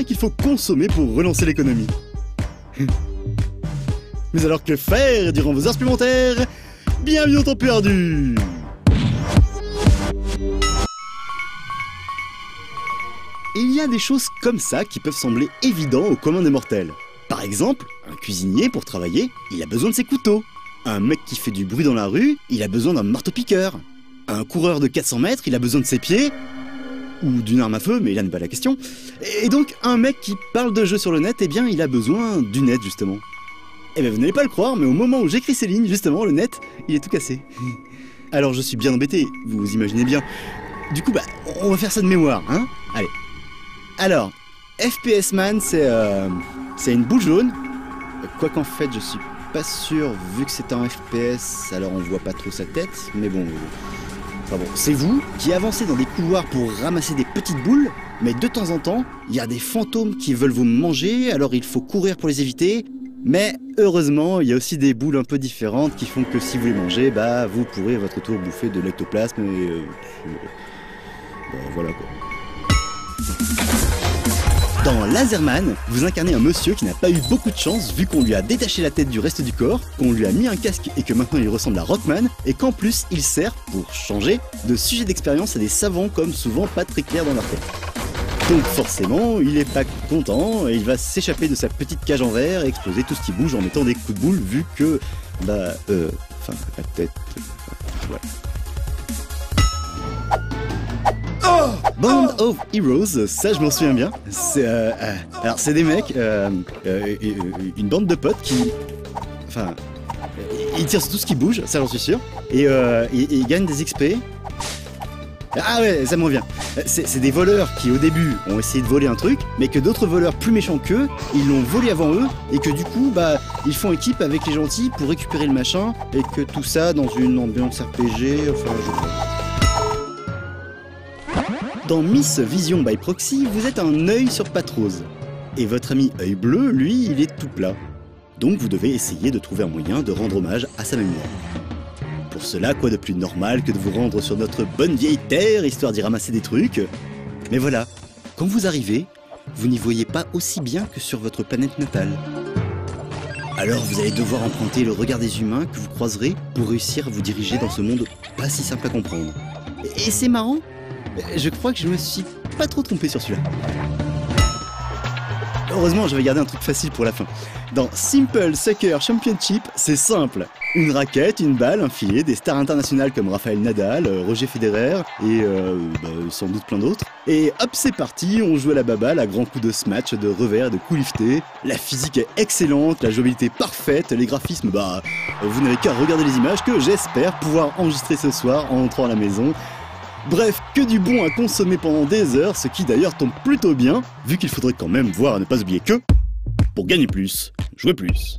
qu'il faut consommer pour relancer l'économie. Mais alors que faire durant vos heures supplémentaires? Bienvenue au temps perdu! Il y a des choses comme ça qui peuvent sembler évidentes au commun des mortels. Par exemple, un cuisinier pour travailler, il a besoin de ses couteaux. Un mec qui fait du bruit dans la rue, il a besoin d'un marteau-piqueur. Un coureur de 400 mètres, il a besoin de ses pieds. Ou d'une arme à feu, mais là n'est pas la question. Et donc, un mec qui parle de jeux sur le net, eh bien, il a besoin du net, justement. Eh bien, vous n'allez pas le croire, mais au moment où j'écris ces lignes, justement, le net, il est tout cassé. Alors, je suis bien embêté, vous imaginez bien. Du coup, on va faire ça de mémoire, hein? Allez. Alors, FPS Man, c'est une boule jaune. Quoi qu'en fait, je suis pas sûr, vu que c'est un FPS, alors on voit pas trop sa tête, mais bon... Enfin bon, c'est vous qui avancez dans des couloirs pour ramasser des petites boules, mais de temps en temps, il y a des fantômes qui veulent vous manger, alors il faut courir pour les éviter. Mais heureusement, il y a aussi des boules un peu différentes qui font que si vous les mangez, vous pourrez à votre tour bouffer de l'ectoplasme et... voilà quoi. Dans Laserman, vous incarnez un monsieur qui n'a pas eu beaucoup de chance vu qu'on lui a détaché la tête du reste du corps, qu'on lui a mis un casque et que maintenant il ressemble à Rockman, et qu'en plus il sert, pour changer, de sujet d'expérience à des savants comme souvent pas très clairs dans leur tête. Donc forcément, il est pas content et il va s'échapper de sa petite cage en verre et exploser tout ce qui bouge en mettant des coups de boule vu que... la tête... voilà. Oh Band of Heroes, ça je m'en souviens bien. Alors c'est des mecs, une bande de potes qui... Enfin... Ils tirent sur tout ce qui bouge, ça j'en suis sûr. Et ils gagnent des XP. Ah ouais, ça me revient. C'est des voleurs qui au début ont essayé de voler un truc, mais que d'autres voleurs plus méchants qu'eux, ils l'ont volé avant eux, et que du coup, ils font équipe avec les gentils pour récupérer le machin, et que tout ça dans une ambiance RPG, enfin je crois. Dans Miss Vision by Proxy, vous êtes un œil sur Patrose. Et votre ami œil bleu, lui, il est tout plat. Donc vous devez essayer de trouver un moyen de rendre hommage à sa mémoire. Pour cela, quoi de plus normal que de vous rendre sur notre bonne vieille Terre, histoire d'y ramasser des trucs. Mais voilà, quand vous arrivez, vous n'y voyez pas aussi bien que sur votre planète natale. Alors vous allez devoir emprunter le regard des humains que vous croiserez pour réussir à vous diriger dans ce monde pas si simple à comprendre. Et c'est marrant, je crois que je me suis pas trop trompé sur celui-là. Heureusement, j'avais gardé un truc facile pour la fin. Dans Simple Soccer Championship, c'est simple. Une raquette, une balle, un filet, des stars internationales comme Rafael Nadal, Roger Federer et sans doute plein d'autres. Et hop, c'est parti, on joue à la baballe à grands coups de smash, de revers, de coups liftés. La physique est excellente, la jouabilité parfaite, les graphismes, vous n'avez qu'à regarder les images que j'espère pouvoir enregistrer ce soir en entrant à la maison. Bref, que du bon à consommer pendant des heures, ce qui d'ailleurs tombe plutôt bien, vu qu'il faudrait quand même voir à ne pas oublier que... Pour gagner plus, jouer plus.